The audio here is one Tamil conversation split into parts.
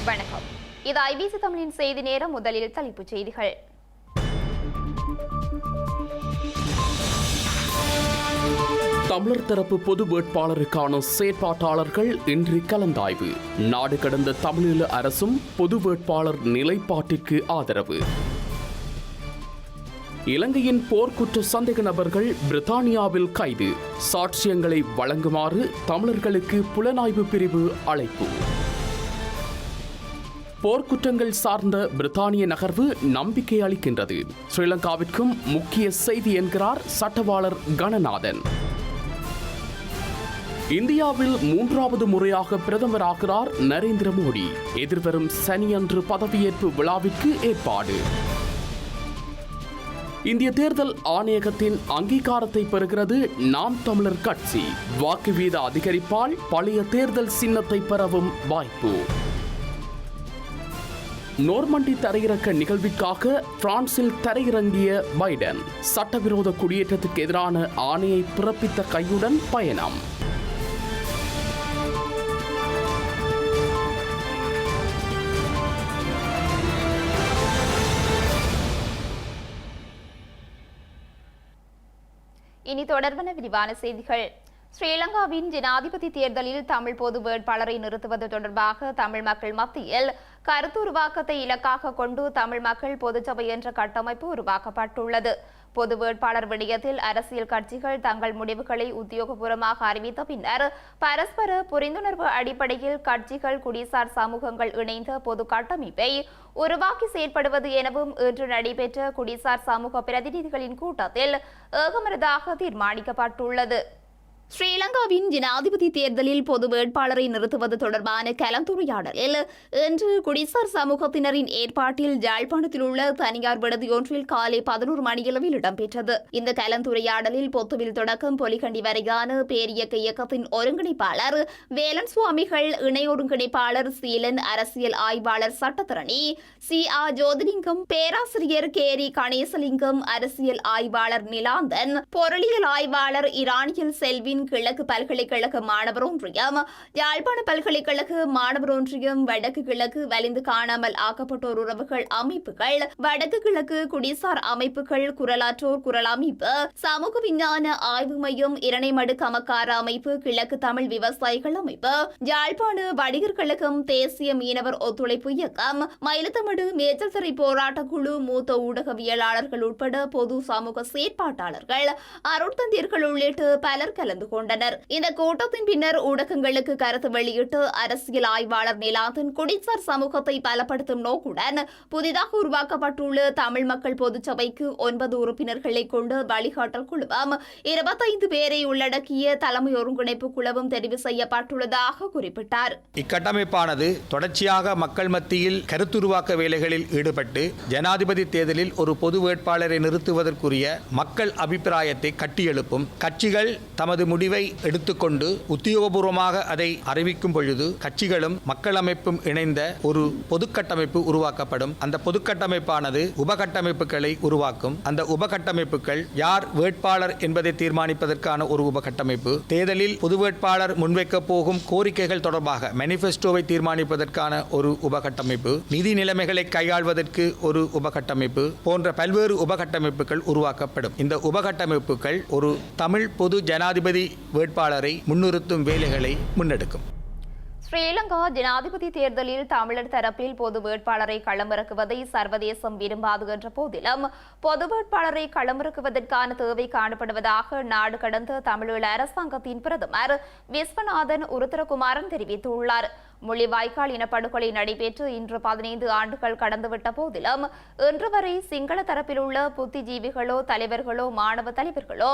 வணக்கம். இது ஐபிசி தமிழின் செய்தி நேரம். முதலில் தலைப்புச் செய்திகள். தமிழர் தரப்பு பொது வேட்பாளருக்கான செயற்பாட்டாளர்கள் இன்று கலந்தாய்வு. நாடு கடந்த தமிழீழ அரசும் பொது வேட்பாளர் நிலைப்பாட்டிற்கு ஆதரவு. இலங்கையின் போர்க்குற்ற சந்தேக நபர்கள் பிரித்தானியாவில் கைது. சாட்சியங்களை வழங்குமாறு தமிழர்களுக்கு புலனாய்வு பிரிவு அழைப்பு. போர்க்குற்றங்கள் சார்ந்த பிரித்தானிய நகர்வு நம்பிக்கை அளிக்கின்றது. ஸ்ரீலங்காவிற்கும் முக்கிய செய்தி என்கிறார் சட்டவாளர் கணநாதன். இந்தியாவில் 3வது முறையாக பிரதமராகிறார் நரேந்திர மோடி. எதிர்வரும் சனியன்று பதவியேற்பு விழாவிற்கு ஏற்பாடு. இந்திய தேர்தல் ஆணையகத்தின் அங்கீகாரத்தை பெறுகிறது நாம் தமிழர் கட்சி. வாக்கு வீத அதிகரிப்பால் பழைய தேர்தல் சின்னத்தை பெறவும் வாய்ப்பு. நோர்மண்டி தரையிறக்க நிகழ்விற்காக பிரான்சில் தரையிறங்கிய பைடன். சட்டவிரோத குடியேற்றத்துக்கு எதிரான ஆணையை பிறப்பித்த கையுடன் பயணம். இனி தொடர்பான விரிவான செய்திகள். ஸ்ரீலங்காவின் ஜனாதிபதி தேர்தலில் தமிழ் பொது வேட்பாளரை நிறுத்துவது தொடர்பாக தமிழ் மக்கள் மத்தியில் கருத்துருவாக்கத்தை இலக்காக கொண்டு தமிழ் மக்கள் பொதுச்சபை என்ற கட்டமைப்பு உருவாக்கப்பட்டுள்ளது. பொது வேட்பாளர் விடயத்தில் அரசியல் கட்சிகள் தங்கள் முடிவுகளை உத்தியோகபூர்வமாக அறிவித்த பின்னர் பரஸ்பர புரிந்துணர்வு அடிப்படையில் கட்சிகள் குடிசார் சமூகங்கள் இணைந்த பொது கட்டமைப்பை உருவாக்கி செயற்படுவது எனவும் இன்று நடைபெற்ற குடிசார் சமூக பிரதிநிதிகளின் கூட்டத்தில் ஏகமனதாக தீர்மானிக்கப்பட்டுள்ளது. ஸ்ரீலங்காவின் ஜனாதிபதி தேர்தலில் பொது வேட்பாளரை நிறுத்துவது தொடர்பான கலந்துரையாடலில் இன்று குடிசார் சமூகத்தினரின் ஏற்பாட்டில் யாழ்ப்பாணத்தில் உள்ள தனியார் விடுதி ஒன்றில் காலை 11 மணியளவில் இடம்பெற்றது. இந்த கலந்துரையாடலில் பொத்துவில் தொடக்கம் பொலிகண்டி வரையான பேரியக்க இயக்கத்தின் ஒருங்கிணைப்பாளர் வேலன் சுவாமிகள், இணை ஒருங்கிணைப்பாளர் சீலன், அரசியல் ஆய்வாளர் சட்டத்தரணி சி.ஆ. ஜோதிலிங்கம், பேராசிரியர் கேரி கணேசலிங்கம், அரசியல் ஆய்வாளர் நிலாந்தன், பொருளியல் ஆய்வாளர் இராணியல் செல்வின், கிழக்கு பல்கலைக்கழக மாணவர் ஒன்றியம், யாழ்ப்பாண பல்கலைக்கழக மாணவர் ஒன்றியம், வடக்கு கிழக்கு வலிந்து காணாமல் ஆக்கப்பட்டோர் உறவுகள் அமைப்புகள், வடக்கு கிழக்கு குடிசார் அமைப்புகள், குரலாற்றோர் குரல் அமைப்பு, சமூக விஞ்ஞான ஆய்வு மையம், இரணைமடு கமக்கார அமைப்பு, கிழக்கு தமிழ் விவசாயிகள் அமைப்பு, யாழ்ப்பாண வணிகர் கழகம், தேசிய மீனவர் ஒத்துழைப்பு இயக்கம், மயிலத்தமடு மேச்சல் சிறை போராட்ட குழு, மூத்த ஊடகவியலாளர்கள் உட்பட பொது சமூக செயற்பாட்டாளர்கள், அருட்தந்தியர்கள் உள்ளிட்ட பலர் கலந்து கொண்டனர். இந்த கூட்டத்தின் பின்னர் ஊடகங்களுக்கு கருத்து வெளியிட்டு அரசியல் ஆய்வாளர் நிலாந்தன் குடிசார் சமூகத்தை பலப்படுத்தும் நோக்குடன் புதிதாக உருவாக்கப்பட்டுள்ள தமிழ் மக்கள் பொதுச்சபைக்கு 9 உறுப்பினர்களை கொண்டு வழிகாட்டல் குழுவும் 25 பேரை உள்ளடக்கிய தலைமை ஒருங்கிணைப்பு குழுவும் தெரிவு செய்யப்பட்டுள்ளதாக குறிப்பிட்டார். இக்கட்டமைப்பானது தொடர்ச்சியாக மக்கள் மத்தியில் கருத்துருவாக்க வேலைகளில் ஈடுபட்டு ஜனாதிபதி தேர்தலில் ஒரு பொது வேட்பாளரை நிறுத்துவதற்குரிய மக்கள் அபிப்பிராயத்தை கட்டியெழுப்பும். கட்சிகள் தமது முடிவை எடுத்துக்கொண்டு உத்தியோகபூர்வமாக அதை அறிவிக்கும் பொழுது கட்சிகளும் மக்கள் அமைப்பும் இணைந்த ஒரு பொதுக்கட்டமைப்பு உருவாக்கப்படும். அந்த பொதுக்கட்டமைப்பானது உபகட்டமைப்புகளை உருவாக்கும். அந்த உபகட்டமைப்புகள் யார் வேட்பாளர் என்பதை தீர்மானிப்பதற்கான ஒரு உபகட்டமைப்பு, தேர்தலில் பொது வேட்பாளர் முன்வைக்க போகும் கோரிக்கைகள் தொடர்பாக மேனிஃபெஸ்டோவை தீர்மானிப்பதற்கான ஒரு உபகட்டமைப்பு, நிதி நிலைமைகளை கையாள்வதற்கு ஒரு உபகட்டமைப்பு போன்ற பல்வேறு உபகட்டமைப்புகள் உருவாக்கப்படும். இந்த உபகட்டமைப்புகள் ஒரு தமிழ் பொது ஜனாதிபதி வேட்பாளரை முன்னிறுத்தும் வேலைகளை முன்னெடுக்கும். ஸ்ரீலங்கா ஜனாதிபதி தேர்தலில் தமிழர் தரப்பில் பொது வேட்பாளரை களமிறக்குவதை சர்வதேசம் விரும்பாது என்ற போதிலும் பொது வேட்பாளரை களமிறக்குவதற்கான தேவை காணப்படுவதாக நாடு கடந்த தமிழீழ அரசாங்கத்தின் பிரதமர் விஸ்வநாதன் உருத்திரகுமாரன் தெரிவித்துள்ளார். முள்ளிவாய்க்கால் இனப்படுகொலை நடைபெற்று இன்று 15 ஆண்டுகள் கடந்துவிட்ட போதிலும் இன்று வரை சிங்கள தரப்பில் உள்ள புத்திஜீவிகளோ தலைவர்களோ மாணவ தலைவர்களோ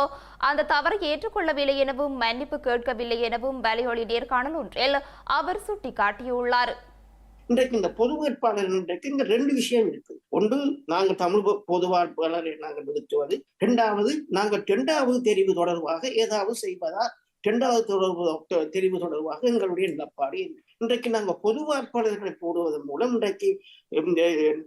அந்த தவறை ஏற்றுக்கொள்ளவில்லை எனவும் மன்னிப்பு கேட்கவில்லை எனவும் வலையொலி நேர்காணல் ஒன்றில் அவர் சுட்டிக்காட்டியுள்ளார். இன்றைக்கு இந்த பொது வேட்பாளர் இன்றைக்கு இங்க 2 விஷயம் இருக்கு. ஒன்று, நாங்கள் தமிழ் பொது வேட்பாளரை நாங்கள் நிறுத்துவது. 2வது, நாங்கள் 2வது தெரிவு தொடர்பாக ஏதாவது செய்வதா, 2வது தெரிவு தொடர்பாக எங்களுடைய நிலப்பாடு. இன்றைக்கு நாங்கள் பொது வேட்பாளர்களை போடுவதன் மூலம் இன்றைக்கு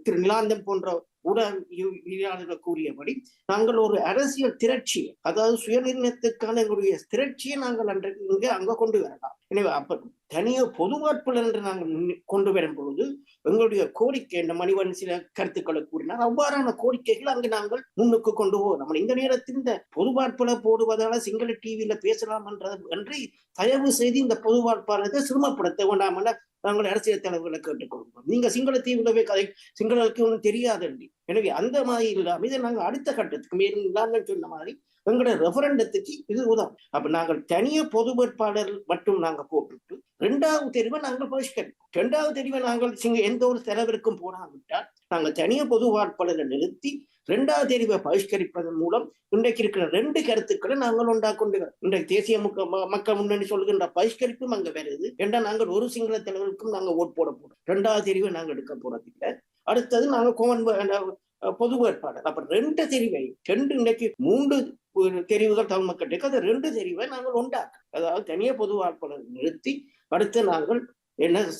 திரு நிலாந்தன் போன்ற ஊடகவியலாளர்கள் கூறியபடி நாங்கள் ஒரு அரசியல் திரட்சியை, அதாவது சுயநிர்ணயத்துக்கான எங்களுடைய திரட்சியை நாங்கள் அன்றைக்கு அங்க கொண்டு வரலாம். எனவே அப்ப தனிய பொது வேட்பாளர் என்று நாங்கள் கொண்டு வரும் பொழுது எங்களுடைய கோரிக்கை, இந்த மணிவன் சில கருத்துக்களை கூறினார், அவ்வாறான கோரிக்கைகள் அங்கு நாங்கள் முன்னுக்கு கொண்டு போகிறோம். இந்த நேரத்தில் இந்த பொது வேட்பாளர் போடுவதால சிங்கள டிவியில பேசலாம் என்று தயவு செய்து இந்த பொது வேட்பாளரை சிரமப்படுத்த வேண்டாம் என நாங்கள் அரசியல் தலைவர்களை கேட்டுக்கொள்வோம். நீங்க சிங்கள தீவுலவே கதை சிங்களுக்கு ஒன்றும் தெரியாது. எனவே அந்த மாதிரி இல்லாம இதை நாங்கள் அடுத்த கட்டத்துக்கு மேலும் சொன்ன மாதிரி எங்களுடைய ரெஃபரண்டத்துக்கு இது உதவும். அப்ப நாங்கள் தனிய பொது வேட்பாளர் மட்டும் நாங்கள் போட்டுட்டு 2வது தெரிவை நாங்கள் பகிஷ்கரிப்போம். 2வது தெரிவை நாங்கள் எந்த ஒரு தலைவருக்கும் போடாவிட்டால் நாங்கள் தனிய பொது வேட்பாளரை நிறுத்தி 2வது தெரிவை பகிஷ்கரிப்பதன் மூலம் இன்றைக்கு இருக்கிற 2 கருத்துக்களை நாங்கள் கொண்டு இன்றைக்கு தேசிய மக்கள் முன்னணி சொல்கின்ற பகிஷ்கரிப்பும் அங்க வருது. ஏன்னா நாங்கள் ஒரு சிங்கள தலைவருக்கும் நாங்கள் ஓட் போட போறோம். 2வது தெரிவை நாங்கள் எடுக்க போறதில்லை. அடுத்தது நாங்கள் பொது வேட்பாளர். அப்ப 2 தெரிவை 2 இன்றைக்கு 3 தெரிவுகள் தமிழ் மக்களுக்கு, அது 2 தெரிவை நாங்கள் உண்டாக்க, அதாவது தனிய பொது வேட்பாளர் நிறுத்தி அடுத்து நாங்கள்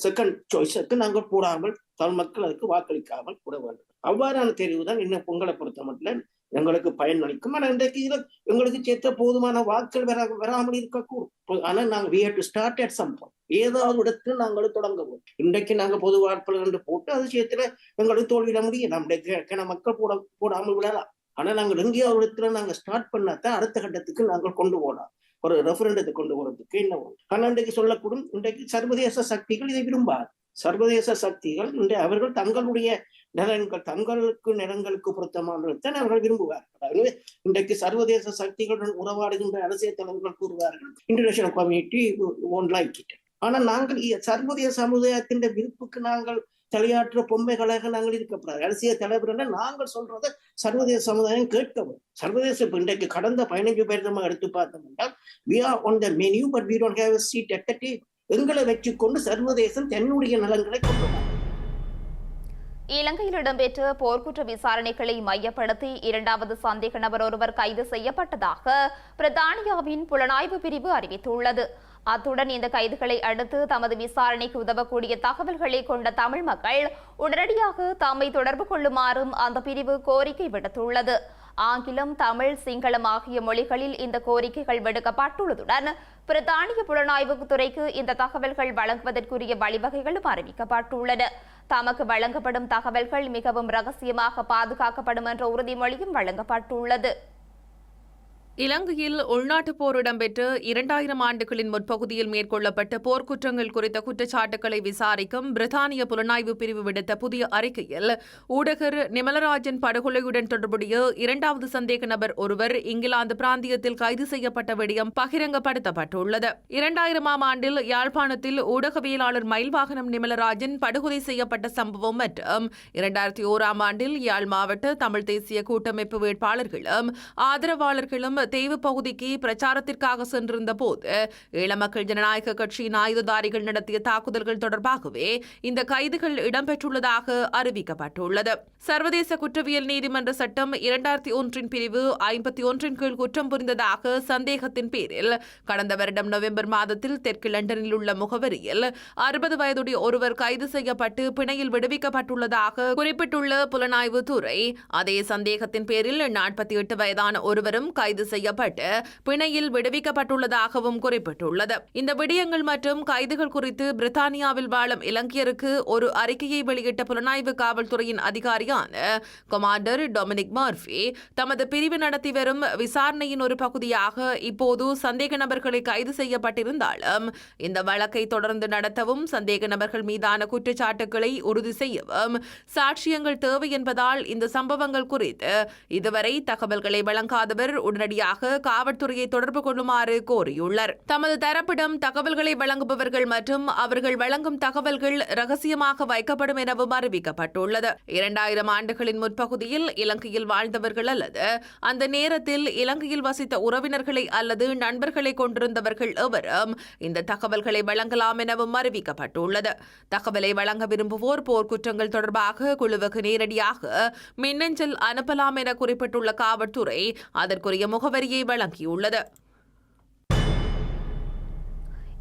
செகண்ட் சாய்ஸுக்கு நாங்கள் போடாமல் தமிழ் மக்கள் அதுக்கு வாக்களிக்காமல் கூட வேண்டும். அவ்வாறான தெரிவு தான் இன்னும் பொங்கலை பொறுத்த மட்டும் எங்களுக்கு பயனளிக்கும். ஆனால் இன்றைக்கு இதுல எங்களுக்கு சேர்த்த போதுமான வாக்கள் வராமல் இருக்கக்கூடும். ஆனால் நாங்கள் we have to start at some point. ஏதாவது இடத்துல நாங்கள் தொடங்குவோம். இன்றைக்கு நாங்கள் பொது வேட்பாளர் என்று போட்டு அது சேர்த்துல எங்களுக்கு தோல்வியிட முடியும். நம்முடைய மக்கள் போடாமல் விடலாம். ஆனா நாங்கள் எங்கேயாவது இடத்துல நாங்கள் ஸ்டார்ட் பண்ணாதான் அடுத்த கட்டத்துக்கு நாங்கள் கொண்டு போகலாம். ஒரு ரெஃபரண்டத்தை கொண்டு போறதுக்கு என்ன ஆனா இன்றைக்கு சொல்லக்கூடும், இன்றைக்கு சர்வதேச சக்திகள் இதை விரும்பாது. சர்வதேச சக்திகள் அவர்கள் தங்களுடைய நிலங்களுக்கு பொருத்தமானதான் அவர்கள் விரும்புவார்கள். இன்றைக்கு சர்வதேச சக்திகளுடன் உறவாடுகின்ற அரசியல் தலைவர்கள் கூறுவார்கள் international community won't like it. ஆனா நாங்கள் சர்வதேச சமுதாயத்தின் விருப்புக்கு நாங்கள் தலையாற்ற பொம்மைகளாக நாங்கள் இருக்கக்கூடாது. அரசியல் தலைவர் நாங்கள் சொல்றதை சர்வதேச சமுதாயம் கேட்கவும். சர்வதேச இன்றைக்கு கடந்த 15 பேர் எடுத்து பார்த்தோம் என்றால் we are on the menu but we don't have a seat at the table. எங்களை வச்சுக்கொண்டு சர்வதேசம் தன்னுடைய நலன்களை கொண்டு வரும். இலங்கையில் இடம்பெற்ற போர்க்குற்ற விசாரணைகளை மையப்படுத்தி 2வது சந்தேக நபர் ஒருவர் கைது செய்யப்பட்டதாக பிரித்தானியாவின் புலனாய்வு பிரிவு அறிவித்துள்ளது. அத்துடன் இந்த கைதுகளை அடுத்து தமது விசாரணைக்கு உதவக்கூடிய தகவல்களை கொண்ட தமிழ் மக்கள் உடனடியாக தம்மை தொடர்பு கொள்ளுமாறும் அந்த பிரிவு கோரிக்கை விடுத்துள்ளது. ஆங்கிலம், தமிழ், சிங்களம் ஆகிய மொழிகளில் இந்த கோரிக்கைகள் விடுக்கப்பட்டுள்ளதுடன் பிரித்தானிய புலனாய்வு துறைக்கு இந்த தகவல்கள் வழங்குவதற்குரிய வழிவகைகளும் அறிவிக்கப்பட்டுள்ளன. தமக்கு வழங்கப்படும் தகவல்கள் மிகவும் ரகசியமாக பாதுகாக்கப்படும் என்ற உறுதிமொழியும் வழங்கப்பட்டுள்ளது. இலங்கையில் உள்நாட்டுப் போர் இடம்பெற்ற 2000 ஆண்டுகளின் முற்பகுதியில் மேற்கொள்ளப்பட்ட போர்க்குற்றங்கள் குறித்த குற்றச்சாட்டுகளை விசாரிக்கும் பிரித்தானிய புலனாய்வு பிரிவு விடுத்த புதிய அறிக்கையில் ஊடகர் நிமலராஜன் படுகொலையுடன் தொடர்புடைய 2வது சந்தேக நபர் ஒருவர் இங்கிலாந்து பிராந்தியத்தில் கைது செய்யப்பட்ட விடயம் பகிரங்கப்படுத்தப்பட்டுள்ளது. 2000ஆம் ஆண்டில் யாழ்ப்பாணத்தில் ஊடகவியலாளர் மயில்வாகனம் நிமலராஜன் படுகொலை செய்யப்பட்ட சம்பவம் மற்றும் 2001ஆம் ஆண்டில் யாழ் மாவட்ட தமிழ் தேசிய கூட்டமைப்பு வேட்பாளர்களும் ஆதரவாளர்களும் தேவு பகுதிக்கு பிரச்சாரத்திற்காக சென்றிருந்த போது ஈழமக்கள் ஜனநாயக கட்சியின் ஆயுததாரிகள் நடத்திய தாக்குதல்கள் தொடர்பாகவே இந்த கைதுகள் இடம்பெற்றுள்ளதாக அறிவிக்கப்பட்டுள்ளது. சர்வதேச குற்றவியல் நீதிமன்ற சட்டம் 2001 பிரிவு 51 கீழ் குற்றம் புரிந்ததாக சந்தேகத்தின் பேரில் கடந்த வருடம் நவம்பர் மாதத்தில் தெற்கு லண்டனில் உள்ள முகவரியில் 60 வயதுடைய ஒருவர் கைது செய்யப்பட்டு பிணையில் விடுவிக்கப்பட்டுள்ளதாக குறிப்பிட்டுள்ள புலனாய்வு துறை அதே சந்தேகத்தின் பேரில் 48 வயதான ஒருவரும் கைது செய்யப்பட்டு பிணையில் விடுவிக்கப்பட்டுள்ளதாகவும் குறிப்பிட்டுள்ளது. இந்த விடயங்கள் மற்றும் கைதுகள் குறித்து பிரித்தானியாவில் வாழும் இலங்கையருக்கு ஒரு அறிக்கையை வெளியிட்ட புலனாய்வு காவல்துறையின் அதிகாரியான கமாண்டர் டொமினிக் மர்ஃபி தமது பிரிவு நடத்தி வரும் விசாரணையின் ஒரு பகுதியாக இப்போது சந்தேக நபர்களை கைது செய்யப்பட்டிருந்தாலும் இந்த வழக்கை தொடர்ந்து நடத்தவும் சந்தேக நபர்கள் மீதான குற்றச்சாட்டுகளை உறுதி செய்யவும் சாட்சியங்கள் தேவை என்பதால் இந்த சம்பவங்கள் குறித்து இதுவரை தகவல்களை வழங்காதவர் உடனடியாக காவல்துறையை தொடர்பு கொள்ளுமாறு கோரியுள்ளார். தமது தரப்பிடம் தகவல்களை வழங்குபவர்கள் மற்றும் அவர்கள் வழங்கும் தகவல்கள் ரகசியமாக வைக்கப்படும் எனவும் அறிவிக்கப்பட்டுள்ளது. 2000 ஆண்டுகளின் முற்பகுதியில் இலங்கையில் வாழ்ந்தவர்கள் அல்லது அந்த நேரத்தில் இலங்கையில் வசித்த உறவினர்களை அல்லது நண்பர்களை கொண்டிருந்தவர்கள் எவரும் இந்த தகவல்களை வழங்கலாம் எனவும் அறிவிக்கப்பட்டுள்ளது. தகவலை வழங்க விரும்புவோர் போர்க்குற்றங்கள் தொடர்பாக குழுவுக்கு நேரடியாக மின்னஞ்சல் அனுப்பலாம் என குறிப்பிட்டுள்ள காவல்துறை அதற்குரிய முகவரியை வழங்கியுள்ளது.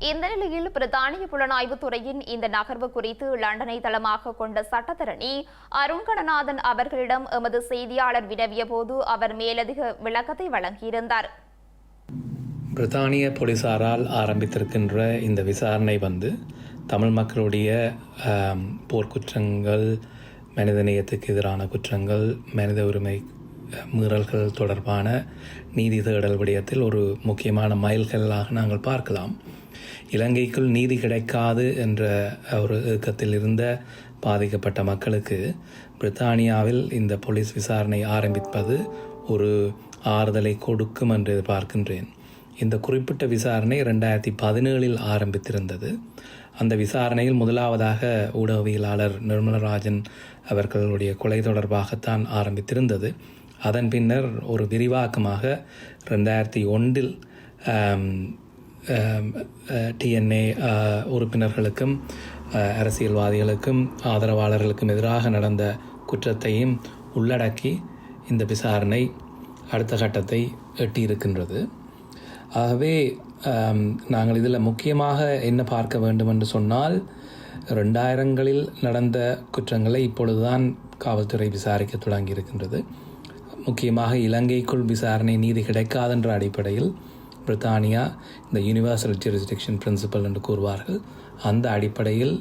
இந்த நிலையில் பிரித்தானிய புலனாய்வு துறையின் இந்த நகர்வு குறித்து லண்டனை தளமாக கொண்ட சட்டத்தரணி அருண் கணநாதன் அவர்களிடம் எமது செய்தியாளர் வினவிய போது அவர் மேலதிக விளக்கத்தை வழங்கியிருந்தார். பிரித்தானிய போலீசாரால் ஆரம்பித்திருக்கின்ற இந்த விசாரணை தமிழ் மக்களுடைய போர்க்குற்றங்கள், மனிதநேயத்துக்கு எதிரான குற்றங்கள், மனித உரிமை மீறல்கள் தொடர்பான நீதி தேடல் விடயத்தில் ஒரு முக்கியமான மைல்கல்லாக நாங்கள் பார்க்கலாம். இலங்கைக்குள் நீதி கிடைக்காது என்ற ஒரு இயக்கத்தில் இருந்த பாதிக்கப்பட்ட மக்களுக்கு பிரித்தானியாவில் இந்த போலீஸ் விசாரணை ஆரம்பிப்பது ஒரு ஆறுதலை கொடுக்கும் என்று பார்க்கின்றேன். இந்த குறிப்பிட்ட விசாரணை 2017 ஆரம்பித்திருந்தது. அந்த விசாரணையில் முதலாவதாக ஊடகவியலாளர் நிர்மலராஜன் அவர்களுடைய கொலை தொடர்பாகத்தான் ஆரம்பித்திருந்தது. அதன் பின்னர் ஒரு விரிவாக்கமாக 2001 டிஎன்ஏ உறுப்பினர்களுக்கும் அரசியல்வாதிகளுக்கும் ஆதரவாளர்களுக்கும் எதிராக நடந்த குற்றத்தையும் உள்ளடக்கி இந்த விசாரணை அடுத்த கட்டத்தை எட்டியிருக்கின்றது. ஆகவே நாங்கள் இதில் முக்கியமாக என்ன பார்க்க வேண்டும் என்று சொன்னால், 2000களில் நடந்த குற்றங்களை இப்பொழுதுதான் காவல்துறை விசாரிக்க தொடங்கியிருக்கின்றது. முக்கியமாக இலங்கைக்குள் விசாரணை நீதி கிடைக்காதென்ற அடிப்படையில் பிரித்தானியா இந்த யூனிவர்சல் ஜூரிஸ்டிக்ஷன் பிரின்சிபல் என்று கூறுவார்கள், அந்த அடிப்படையில்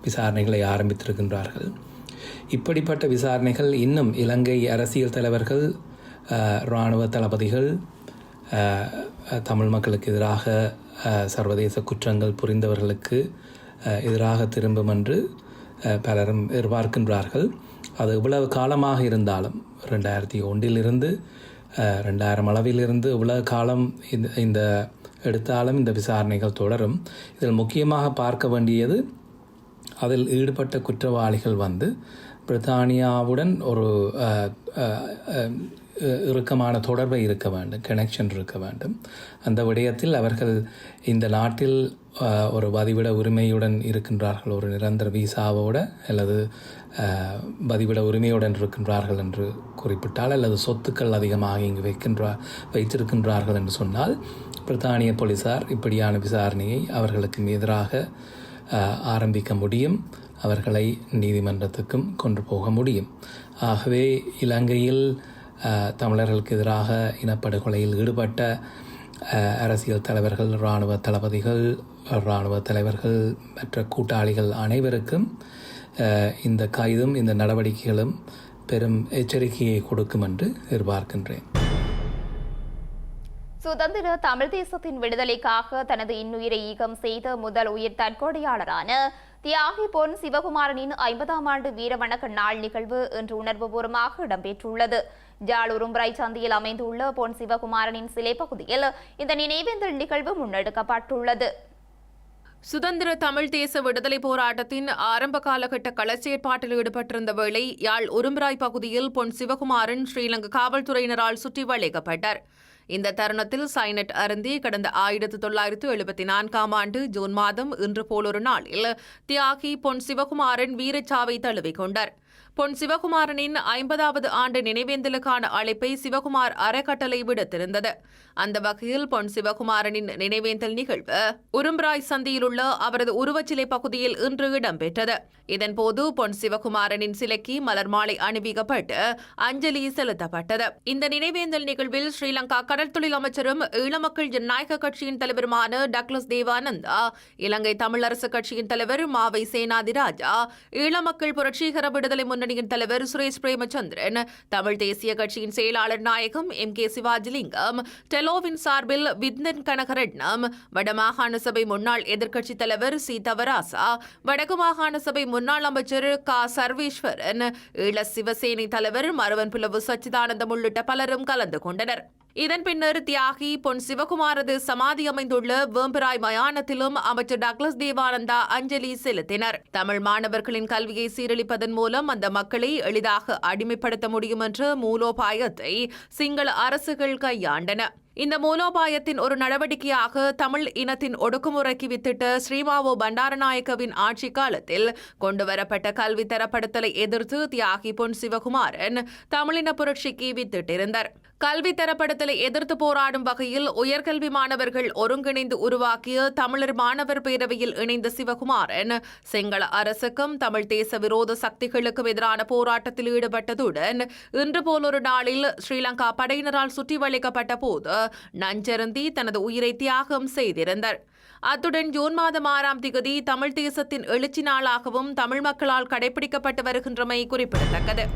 விசாரணைகளை ஆரம்பித்திருக்கின்றார்கள். இப்படிப்பட்ட விசாரணைகள் இன்னும் இலங்கை அரசியல் தலைவர்கள், இராணுவ தளபதிகள், தமிழ் மக்களுக்கு எதிராக சர்வதேச குற்றங்கள் புரிந்தவர்களுக்கு எதிராக திரும்பும் என்று பலரும் எதிர்பார்க்கின்றார்கள். அது இவ்வளவு காலமாக இருந்தாலும் 2001 2000 அளவிலிருந்து இவ்வளவு காலம் இந்த எடுத்தாலும் இந்த விசாரணைகள் தொடரும். இதில் முக்கியமாக பார்க்க வேண்டியது, அதில் ஈடுபட்ட குற்றவாளிகள் பிரித்தானியாவுடன் ஒரு இறுக்கமான தொடர்பை இருக்க வேண்டும், கனெக்ஷன் இருக்க வேண்டும். அந்த விடயத்தில் அவர்கள் இந்த நாட்டில் ஒரு வதிவிட உரிமையுடன் இருக்கின்றார்கள், ஒரு நிரந்தர வீசாவோடு அல்லது வதிவிட உரிமையுடன் இருக்கின்றார்கள் என்று குறிப்பிட்டால், அல்லது சொத்துக்கள் அதிகமாக இங்கு வைத்திருக்கின்றார்கள் என்று சொன்னால், பிரித்தானிய போலீசார் இப்படியான விசாரணையை அவர்களுக்கு எதிராக ஆரம்பிக்க முடியும், அவர்களை நீதிமன்றத்துக்கும் கொண்டு போக முடியும். ஆகவே இலங்கையில் தமிழர்களுக்கு எதிராக இனப்படுகொலையில் ஈடுபட்ட அரசியல் தலைவர்கள், இராணுவ தளபதிகள், இராணுவ தலைவர்கள், மற்ற கூட்டாளிகள் அனைவருக்கும் இந்த கைதும் இந்த நடவடிக்கைகளும் பெரும் எச்சரிக்கையை கொடுக்கும் என்று எதிர்பார்க்கின்றேன். சுதந்திர தமிழ் தேசத்தின் விடுதலைக்காக தனது இன்னுயிரை ஈகம் செய்த முதல் உயிர் தற்கொலையாளரான தியாகி பொன் சிவகுமாரனின் 50ஆம் ஆண்டு வீரவணக்க நாள் நிகழ்வு இன்று உணர்வுபூர்வமாக இடம்பெற்றுள்ளது. ஜாழ் உரும்புராய் சந்தியில் அமைந்துள்ள பொன் சிவகுமாரனின் சிலை பகுதியில் இந்த நினைவேந்தல் நிகழ்வு முன்னெடுக்கப்பட்டுள்ளது. சுதந்திர தமிழ் தேச விடுதலை போராட்டத்தின் ஆரம்ப காலகட்ட களச்சேற்பாட்டில் ஈடுபட்டிருந்த வேளை யாழ் உரும்புராய் பகுதியில் பொன் சிவகுமாரன் ஸ்ரீலங்கா காவல்துறையினரால் சுற்றி வளைக்கப்பட்டார். இந்த தருணத்தில் சைனட் அருந்தி கடந்த 1974ஆம் ஆண்டு ஜூன் மாதம் இன்று போலொரு நாளில் தியாகி பொன் சிவகுமாரன் வீரச்சாவை தழுவிக்கொண்டார். பொன் சிவகுமாரனின் 50வது ஆண்டு நினைவேந்தலுக்கான அழைப்பை சிவகுமார் அறக்கட்டளை விடுத்திருந்தது. அந்த வகையில் பொன் சிவகுமாரனின் நினைவேந்தல் நிகழ்வு உரும்புராய் சந்தியில் உள்ள அவரது உருவச்சிலை பகுதியில் இன்று இடம்பெற்றது. இதன்போது பொன் சிவகுமாரனின் சிலைக்கு மலர் மாலை அணிவிக்கப்பட்டு அஞ்சலி செலுத்தப்பட்டது. இந்த நினைவேந்தல் நிகழ்வில் ஸ்ரீலங்கா கடல் தொழில் அமைச்சரும் ஈழமக்கள் ஜனநாயக கட்சியின் தலைவருமான டக்ளஸ் தேவானந்தா, இலங்கை தமிழரசு கட்சியின் தலைவர் மாவை சேனாதிராஜா, ஈழமக்கள் புரட்சிகர விடுதலை முன்னணியின் தலைவர் சுரேஷ் பிரேமச்சந்திரன், தமிழ் தேசிய கட்சியின் செயலாளர் நாயகம் MK சிவாஜிலிங்கம், டெலோவின் சார்பில் வித்னன் கனகரட்னம், வடமாகாண சபை முன்னாள் எதிர்க்கட்சித் தலைவர் சி தவராசா, வடக்கு மாகாண சபை முன்னாள் அமைச்சர் க சர்வேஸ்வரன், ஈழ சிவசேனை தலைவர் மருவன் புலவு சச்சிதானந்தம் உள்ளிட்ட பலரும் கலந்து கொண்டனர். இதன் பின்னர் தியாகி பொன் சிவகுமாரது சமாதி அமைந்துள்ள வேம்பராய் மயானத்திலும் அமைச்சர் டக்ளஸ் தேவானந்தா அஞ்சலி செலுத்தினர். தமிழ் மாணவர்களின் கல்வியை சீரழிப்பதன் மூலம் அந்த மக்களை எளிதாக அடிமைப்படுத்த முடியும் என்ற மூலோபாயத்தை சிங்கள அரசுகள் கையாண்டன. இந்த மூலோபாயத்தின் ஒரு நடவடிக்கையாக தமிழ் இனத்தின் ஒடுக்குமுறைக்கு வித்திட்ட ஸ்ரீமாவோ பண்டாரநாயக்கவின் ஆட்சி காலத்தில் கொண்டுவரப்பட்ட கல்வி தரப்படுத்தலை எதிர்த்து தியாகி பொன் சிவகுமாரன் தமிழின புரட்சிக்கு வித்திட்டிருந்தார். கல்வி தரப்படுத்தலை எதிர்த்து போராடும் வகையில் உயர்கல்வி மாணவர்கள் ஒருங்கிணைந்து உருவாக்கிய தமிழர் மாணவர் பேரவையில் இணைந்த சிவகுமாரன் சிங்கள அரசுக்கும் தமிழ் தேச விரோத சக்திகளுக்கும் எதிரான போராட்டத்தில் ஈடுபட்டதுடன் இன்று போலொரு நாளில் ஸ்ரீலங்கா படையினரால் சுற்றி வளைக்கப்பட்ட போது நஞ்சருந்தி தனது உயிரை தியாகம் செய்திருந்தார். அத்துடன் ஜூன் மாதம் 6ஆம் திகதி தமிழ் தேசத்தின் எழுச்சி நாளாகவும் தமிழ் மக்களால் கடைபிடிக்கப்பட்டு வருகின்றமை குறிப்பிடத்தக்கது.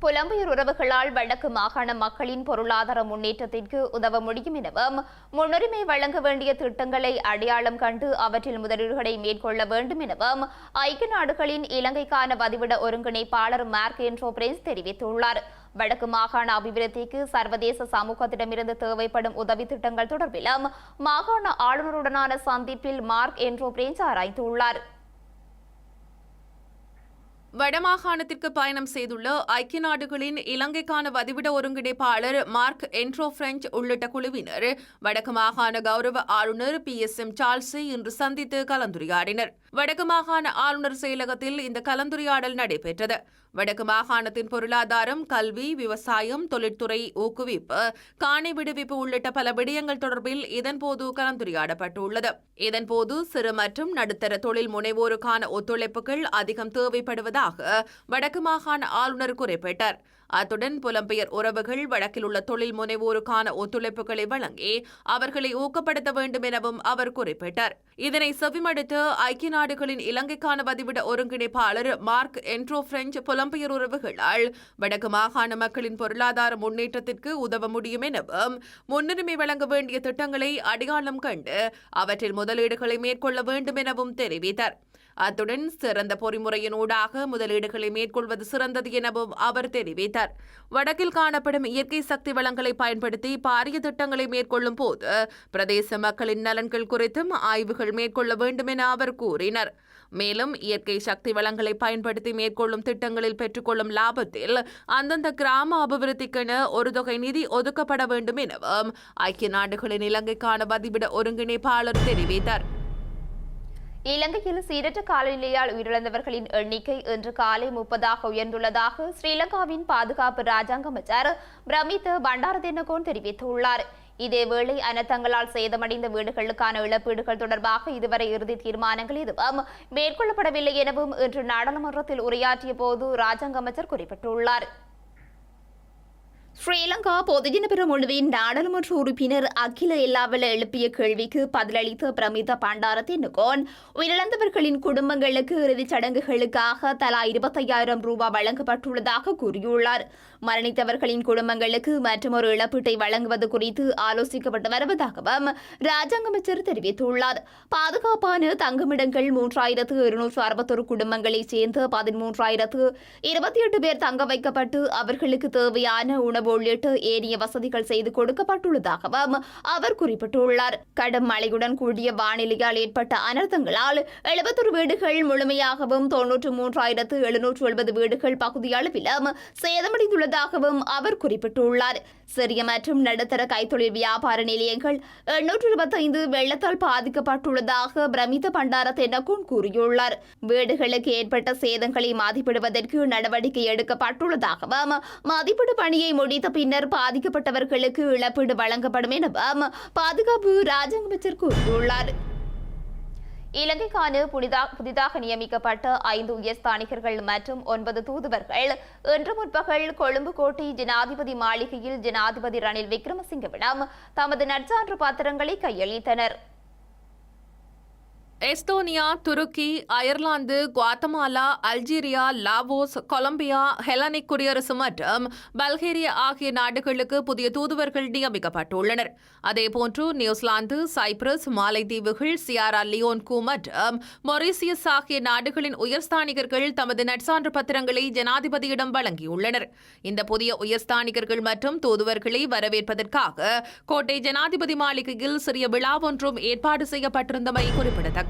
புலம்பெயர் உறவுகளால் வடக்கு மாகாண மக்களின் பொருளாதார முன்னேற்றத்திற்கு உதவ முடியும் எனவும் முன்னுரிமை வழங்க வேண்டிய திட்டங்களை அடையாளம் கண்டு அவற்றில் முதலீடுகளை மேற்கொள்ள வேண்டும் எனவும் ஐக்கிய நாடுகளின் இலங்கைக்கான பதிவிட ஒருங்கிணைப்பாளர் மார்க் என்ட்ரோபிரன்ஸ் தெரிவித்துள்ளார். வடக்கு மாகாண அபிவிருத்திக்கு சர்வதேச சமூகத்திடமிருந்து தேவைப்படும் உதவி திட்டங்கள் தொடர்பிலும் மாகாண ஆளுநருடனான சந்திப்பில் மார்க் என்ட்ரோபிரன்ஸ் ஆராய்ந்துள்ளார். வடமாகாணத்திற்கு பயணம் செய்துள்ள ஐக்கிய நாடுகளின் இலங்கைக்கான வதிவிட ஒருங்கிணைப்பாளர் மார்க் என்ட்ரோ பிரெஞ்ச் உள்ளிட்ட குழுவினர் வடக்கு மாகாண கௌரவ ஆளுநர் PSM சார்ல்ஸை இன்று சந்தித்து கலந்துரையாடினர். வடக்கு மாகாண ஆளுநர் செயலகத்தில் இந்த கலந்துரையாடல் நடைபெற்றது. வடக்கு மாகாணத்தின் பொருளாதாரம், கல்வி, விவசாயம், தொழிற்துறை ஊக்குவிப்பு, காணி விடுவிப்பு உள்ளிட்ட பல விடயங்கள் தொடர்பில் இதன்போது கலந்துரையாடப்பட்டுள்ளது. இதன்போது சிறு மற்றும் நடுத்தர தொழில் முனைவோருக்கான ஒத்துழைப்புகள் அதிகம் தேவைப்படுவதாக வடக்கு மாகாண ஆளுநர் குறிப்பிட்டார். அத்துடன் புலம்பெயர் உறவுகள் வடக்கில் உள்ள தொழில் முனைவோருக்கான ஒத்துழைப்புகளை வழங்கி அவர்களை ஊக்கப்படுத்த வேண்டும் எனவும் அவர் குறிப்பிட்டார். இதனை செவிமடுத்து ஐக்கிய நாடுகளின் இலங்கைக்கான பதிவிட ஒருங்கிணைப்பாளர் மார்க் என்ட்ரோ பிரெஞ்ச் புலம்பெயர் உறவுகளால் வடக்கு மாகாண மக்களின் பொருளாதார முன்னேற்றத்திற்கு உதவ முடியும் எனவும் முன்னுரிமை வழங்க வேண்டிய திட்டங்களை அடையாளம் கண்டு அவற்றில் முதலீடுகளை மேற்கொள்ள வேண்டும் எனவும் தெரிவித்தார். அத்துடன் சிறந்த பொறிமுறையினூடாக முதலீடுகளை மேற்கொள்வது சிறந்தது எனவும் அவர் தெரிவித்தார். வடக்கில் காணப்படும் இயற்கை சக்தி வளங்களை பயன்படுத்தி பாரிய திட்டங்களை மேற்கொள்ளும் போது பிரதேச மக்களின் நலன்கள் குறித்தும் ஆய்வுகள் மேற்கொள்ள வேண்டும் என அவர் கூறினார். மேலும் இயற்கை சக்தி வளங்களை பயன்படுத்தி மேற்கொள்ளும் திட்டங்களில் பெற்றுக்கொள்ளும் லாபத்தில் அந்தந்த கிராம அபிவிருத்திக்கென ஒரு தொகை நிதி ஒதுக்கப்பட வேண்டும் எனவும் ஐக்கிய நாடுகளின் இலங்கைக்கான பதிவிட ஒருங்கிணைப்பாளர் தெரிவித்தார். இலங்கையில் சீரற்ற காலநிலையால் உயிரிழந்தவர்களின் எண்ணிக்கை இன்று காலை 30 உயர்ந்துள்ளதாக ஸ்ரீலங்காவின் பாதுகாப்பு ராஜாங்க அமைச்சர் பிரமித் பண்டாரதென்னகோன் தெரிவித்துள்ளார். இதேவேளை அனர்த்தங்களால் சேதமடைந்த வீடுகளுக்கான இழப்பீடுகள் தொடர்பாக இதுவரை இறுதி தீர்மானங்கள் எதுவும் மேற்கொள்ளப்படவில்லை எனவும் இன்று நாடாளுமன்றத்தில் உரையாற்றிய போது ராஜாங்க அமைச்சர் குறிப்பிட்டுள்ளார். ஸ்ரீலங்கா பொதுஜன பெரமுனவின் நாடாளுமன்ற உறுப்பினர் அகில எல்லாவல எழுப்பிய கேள்விக்கு பதிலளித்த பிரமித பண்டாரதென்னகோன் உயிரிழந்தவர்களின் குடும்பங்களுக்கு இறுதிச் சடங்குகளுக்காக தலா 25,000 ரூபாய் வழங்கப்பட்டுள்ளதாக கூறியுள்ளார். மரணித்தவர்களின் குடும்பங்களுக்கு மற்றொரு இழப்பீட்டை வழங்குவது குறித்து ஆலோசிக்கப்பட்டு வருவதாகவும் ராஜாங்க அமைச்சர் தெரிவித்துள்ளார். பாதுகாப்பான தங்குமிடங்கள் 3,261 குடும்பங்களைச் சேர்ந்த 13,028 பேர் தங்க வைக்கப்பட்டு அவர்களுக்கு தேவையான உணவு உள்ளிட்ட ஏனைய வசதிகள் செய்து கொடுக்கப்பட்டுள்ளதாகவும் அவர் குறிப்பிட்டுள்ளார். கடும் மழையுடன் கூடிய வானிலையால் ஏற்பட்ட அனர்த்தங்களால் 71 வீடுகள் முழுமையாகவும் 93,770 வீடுகள் பகுதியளவிலும் சேதமடைந்துள்ளதாகவும் அவர் குறிப்பிட்டுள்ளார். சிறிய மற்றும் நடுத்தர கைத்தொழில் வியாபார நிலையங்கள் 825 வெள்ளத்தால் பாதிக்கப்பட்டுள்ளதாக பிரமித பண்டாரதென்னகோன் கூறியுள்ளார். வீடுகளுக்கு ஏற்பட்ட சேதங்களை மதிப்பிடுவதற்கு நடவடிக்கை எடுக்கப்பட்டுள்ளதாகவும் மதிப்பீடு பணியை முடித்த பின்னர் பாதிக்கப்பட்டவர்களுக்கு இழப்பீடு வழங்கப்படும் எனவும் பாதுகாப்பு ராஜாங்க அமைச்சர் கூறியுள்ளார். இலங்கைக்கான புதிதாக நியமிக்கப்பட்ட 5 உயர்ஸ்தானிகர்கள் மற்றும் 9 தூதுவர்கள் இன்று முற்பகல் கொழும்பு கோட்டை ஜனாதிபதி மாளிகையில் ஜனாதிபதி ரணில் விக்ரமசிங்கவிடம் தமது நற்சான்று பத்திரங்களை கையளித்தனர். எஸ்தோனியா, துருக்கி, அயர்லாந்து, Guatemala, Algeria, Laos, Colombia, Hellenic குடியரசு மற்றும் பல்கேரியா ஆகிய நாடுகளுக்கு புதிய தூதுவர்கள் நியமிக்கப்பட்டுள்ளனர். அதேபோன்று நியூசிலாந்து, சைப்ரஸ், மாலைத்தீவுகள், சியாரா லியோன்கு மற்றும் மொரீசியஸ் ஆகிய நாடுகளின் உயர்ஸ்தானிகர்கள் தமது நற்சான்று பத்திரங்களை ஜனாதிபதியிடம் வழங்கியுள்ளனர். இந்த புதிய உயர்ஸ்தானிகர்கள் மற்றும் தூதுவர்களை வரவேற்பதற்காக கோட்டை ஜனாதிபதி மாளிகையில் சிறிய விழா ஒன்றும் ஏற்பாடு செய்யப்பட்டிருந்தமை குறிப்பிடத்தக்கது.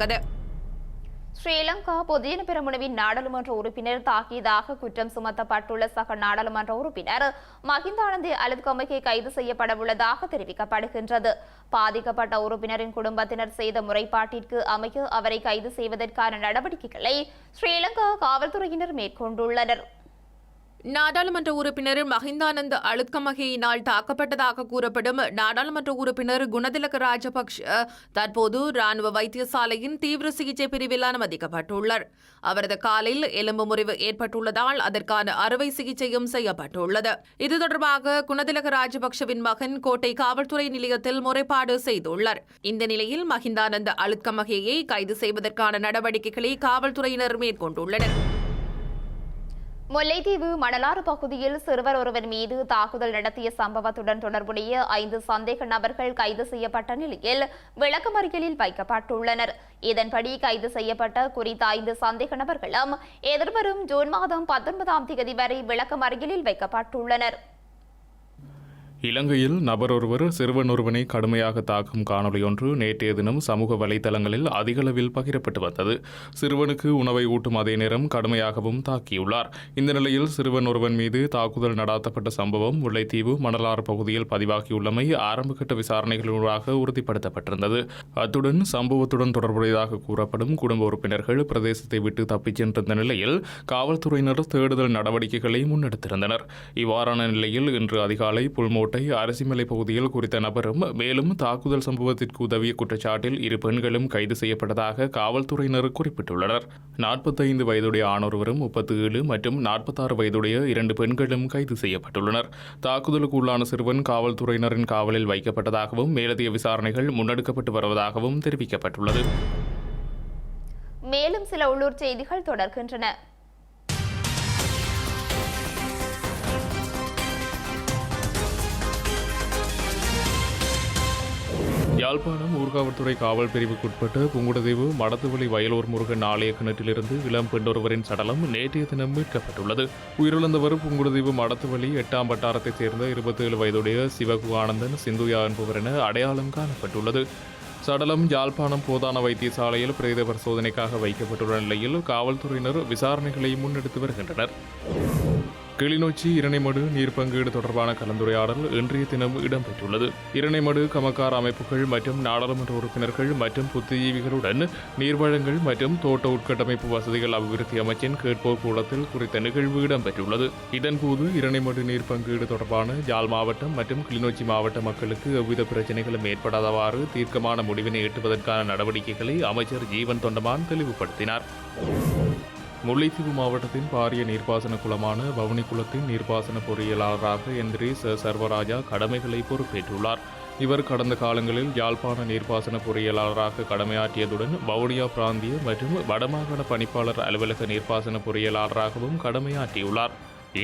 ஸ்ரீலங்கா பொதுஜன பெரமுனவின் நாடாளுமன்ற உறுப்பினர் தாக்கியதாக குற்றம் சுமத்தப்பட்டுள்ள சக நாடாளுமன்ற உறுப்பினர் மஹிந்தானந்தே அலுத்கமகே கைது செய்யப்படவுள்ளதாக தெரிவிக்கப்படுகின்றது. பாதிக்கப்பட்ட உறுப்பினரின் குடும்பத்தினர் செய்த முறைப்பாட்டிற்கு அமைய அவரை கைது செய்வதற்கான நடவடிக்கைகளை ஸ்ரீலங்கா காவல்துறையினர் மேற்கொண்டுள்ளனர். நாடாளுமன்ற உறுப்பினர் மஹிந்தானந்த அழுத்கமகேயினால் தாக்கப்பட்டதாக கூறப்படும் நாடாளுமன்ற உறுப்பினர் குணதிலக ராஜபக்ஷ தற்போது ராணுவ வைத்தியசாலையின் தீவிர சிகிச்சை பிரிவில் அனுமதிக்கப்பட்டுள்ளார். அவரது காலில் எலும்பு முறிவு ஏற்பட்டுள்ளதால் அதற்கான அறுவை சிகிச்சையும் செய்யப்பட்டுள்ளது. இது தொடர்பாக குணதிலக ராஜபக்ஷவின் மகன் கோட்டை காவல்துறை நிலையத்தில் முறைப்பாடு செய்துள்ளார். இந்த நிலையில் மஹிந்தானந்த அழுத்கமகேயை கைது செய்வதற்கான நடவடிக்கைகளை காவல்துறையினர் மேற்கொண்டுள்ளனர். முல்லைத்தீவு மணலாறு பகுதியில் சிறுவர் ஒருவர் மீது தாக்குதல் நடத்திய சம்பவத்துடன் தொடர்புடைய 5 சந்தேக நபர்கள் கைது செய்யப்பட்ட நிலையில் விளக்கமறியலில் வைக்கப்பட்டுள்ளனர். இதன்படி கைது செய்யப்பட்ட குறித்த 5 சந்தேக நபர்களும் எதிர்வரும் ஜூன் மாதம் 19ஆம் தேதி வரை விளக்கமறியலில் வைக்கப்பட்டுள்ளனர். இலங்கையில் நபர் ஒருவர் சிறுவன் ஒருவனை கடுமையாக தாக்கும் காணொலியொன்று நேற்றைய தினம் சமூக வலைதளங்களில் அதிகளவில் பகிரப்பட்டு வந்தது. சிறுவனுக்கு உணவை ஊட்டும் அதே நேரம் கடுமையாகவும் தாக்கியுள்ளார். இந்த நிலையில் சிறுவன் ஒருவன் மீது தாக்குதல் நடாத்தப்பட்ட சம்பவம் முல்லைத்தீவு மணலாறு பகுதியில் பதிவாகியுள்ளமை ஆரம்பகட்ட விசாரணைகளூடாக உறுதிப்படுத்தப்பட்டிருந்தது. அத்துடன் சம்பவத்துடன் தொடர்புடையதாக கூறப்படும் குடும்ப உறுப்பினர்கள் பிரதேசத்தை விட்டு தப்பிச் சென்றிருந்த நிலையில் காவல்துறையினர் தேடுதல் நடவடிக்கைகளை முன்னெடுத்திருந்தனர். இவ்வாறான நிலையில் இன்று அதிகாலை புல்மோட்டை அரசிமலை பகுதியில் குறித்த நபரும் மேலும் தாக்குதல் சம்பவத்திற்கு உதவிய குற்றச்சாட்டில் 2 பெண்களும் கைது செய்யப்பட்டதாக காவல்துறையினர் குறிப்பிட்டுள்ளனர். 45 வயதுடைய ஆணொருவரும் 37 மற்றும் 46 வயதுடைய 2 பெண்களும் கைது செய்யப்பட்டுள்ளனர். தாக்குதலுக்கு உள்ளான சிறுவன் காவல்துறையினரின் காவலில் வைக்கப்பட்டதாகவும் மேலதிக விசாரணைகள் முன்னெடுக்கப்பட்டு வருவதாகவும் தெரிவிக்கப்பட்டுள்ளது. மேலும் சில உள்ளூர் செய்திகள் தொடர்கின்றன. யாழ்ப்பாணம் ஊர்காவல்துறை காவல் பிரிவுக்குட்பட்ட புங்குடுதீவு மடத்துவெளி வயலூர் முருகன் ஆலய கிணற்றிலிருந்து இளம் பெண்ணொருவரின் சடலம் நேற்றைய தினம் மீட்கப்பட்டுள்ளது. உயிரிழந்தவர் புங்குடுதீவு மடத்துவெளி 8ஆம் வட்டாரத்தைச் சேர்ந்த 27 வயதுடைய சிவகு ஆனந்தன் சிந்துயா என்பவர் என அடையாளம் காணப்பட்டுள்ளது. சடலம் யாழ்ப்பாணம் போதான வைத்தியசாலையில் பிரேத பரிசோதனைக்காக வைக்கப்பட்டுள்ள நிலையில் காவல்துறையினர் விசாரணைகளை முன்னெடுத்து வருகின்றனர். கிளிநொச்சி இரணைமடு நீர் பங்கீடு தொடர்பான கலந்துரையாடல் இன்றைய தினம் இடம்பெற்றுள்ளது. இரணைமடு கமக்கார அமைப்புகள் மற்றும் நாடாளுமன்ற உறுப்பினர்கள் மற்றும் புத்திஜீவிகளுடன் நீர்வழங்கல் மற்றும் தோட்ட உட்கட்டமைப்பு வசதிகள் அபிவிருத்தி அமைச்சின் கேட்போர் கூடத்தில் குறித்த நிகழ்வு இடம்பெற்றுள்ளது. இதன்போது இரணைமடு நீர் பங்கீடு தொடர்பான யாழ் மாவட்டம் மற்றும் கிளிநொச்சி மாவட்ட மக்களுக்கு எவ்வித பிரச்சினைகளும் ஏற்படாதவாறு தீர்க்கமான முடிவினை எட்டுவதற்கான நடவடிக்கைகளை அமைச்சர் ஜீவன் தொண்டமான் தெளிவுபடுத்தினார். முல்லைத்தீவு மாவட்டத்தின் பாரிய நீர்ப்பாசன குளமான வவுனி குளத்தின் நீர்ப்பாசன பொறியியலாளராக எந்திரீஸ் சர்வராஜா கடமைகளை பொறுப்பேற்றுள்ளார். இவர் கடந்த காலங்களில் யாழ்ப்பாண நீர்ப்பாசன பொறியியலாளராக கடமையாற்றியதுடன் வவுனியா பிராந்திய மற்றும் வடமாகாண பணிப்பாளர் அலுவலக நீர்ப்பாசன பொறியியலாளராகவும் கடமையாற்றியுள்ளார்.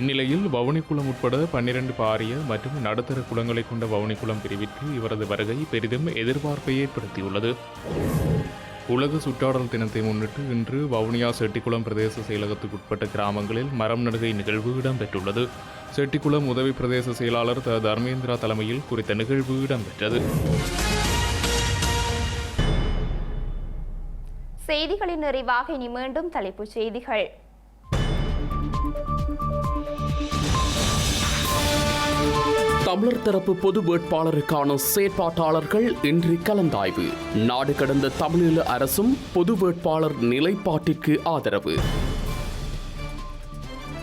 இந்நிலையில் வவுனிக்குளம் உட்பட 12 பாரிய மற்றும் நடுத்தர குளங்களை கொண்ட வவுனிக்குளம் பிரிவிற்கு இவரது வருகை பெரிதும் எதிர்பார்ப்பை ஏற்படுத்தியுள்ளது. உலக சுற்றாடல் தினத்தை முன்னிட்டு இன்று வவுனியா செட்டிக்குளம் பிரதேச செயலகத்துக்குட்பட்ட கிராமங்களில் மரம் நடுகை நிகழ்வு இடம்பெற்றுள்ளது. செட்டிக்குளம் உதவி பிரதேச செயலாளர் தர்மேந்திரா தலைமையில் குறித்த நிகழ்வு இடம்பெற்றது. செய்திகளின் நிறைவாக இனி மீண்டும் தலைப்புச் செய்திகள். தமிழர் தரப்பு பொது வேட்பாளருக்கான செயற்பாட்டாளர்கள் இன்று கலந்தாய்வு. நாடு கடந்த தமிழீழ அரசும் பொது வேட்பாளர் நிலைப்பாட்டிற்கு ஆதரவு.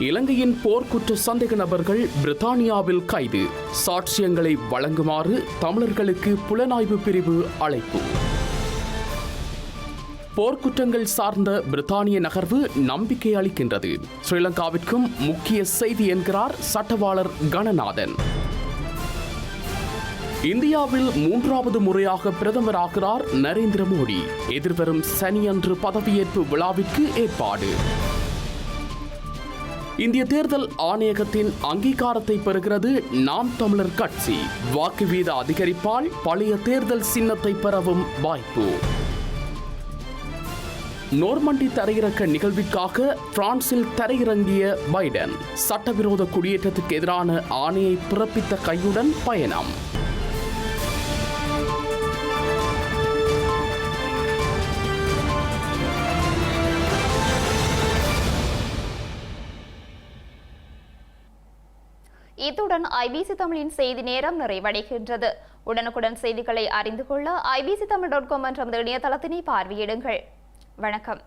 இலங்கையின் போர்க்குற்ற சந்தேக நபர்கள் பிரித்தானியாவில் கைது. சாட்சியங்களை வழங்குமாறு தமிழர்களுக்கு புலனாய்வு பிரிவு அழைப்பு. போர்க்குற்றங்கள் சார்ந்த பிரித்தானிய நகர்வு நம்பிக்கை அளிக்கின்றது. ஸ்ரீலங்காவிற்கும் முக்கிய செய்தி என்கிறார் சட்டவாளர் கணநாதன். இந்தியாவில் 3வது முறையாக பிரதமராகிறார் நரேந்திர மோடி. எதிர்வரும் சனியன்று பதவியேற்பு விழாவிற்கு ஏற்பாடு. இந்திய தேர்தல் ஆணையகத்தின் அங்கீகாரத்தை பெறுகிறது நாம் தமிழர் கட்சி. வாக்கு வீத அதிகரிப்பால் பழைய தேர்தல் சின்னத்தை பெறவும் வாய்ப்பு. நோர்மண்டி தரையிறக்க நிகழ்விற்காக பிரான்சில் தரையிறங்கிய பைடன். சட்டவிரோத குடியேற்றத்துக்கு எதிரான ஆணையை பிறப்பித்த கையுடன் பயணம். இத்துடன் ஐபிசி தமிழின் செய்தி நேரம் நிறைவடைகின்றது. உடனுக்குடன் செய்திகளை அறிந்து கொள்ள ibctamil.com என்ற இணையதளத்தினை பார்வையிடுங்கள். வணக்கம்.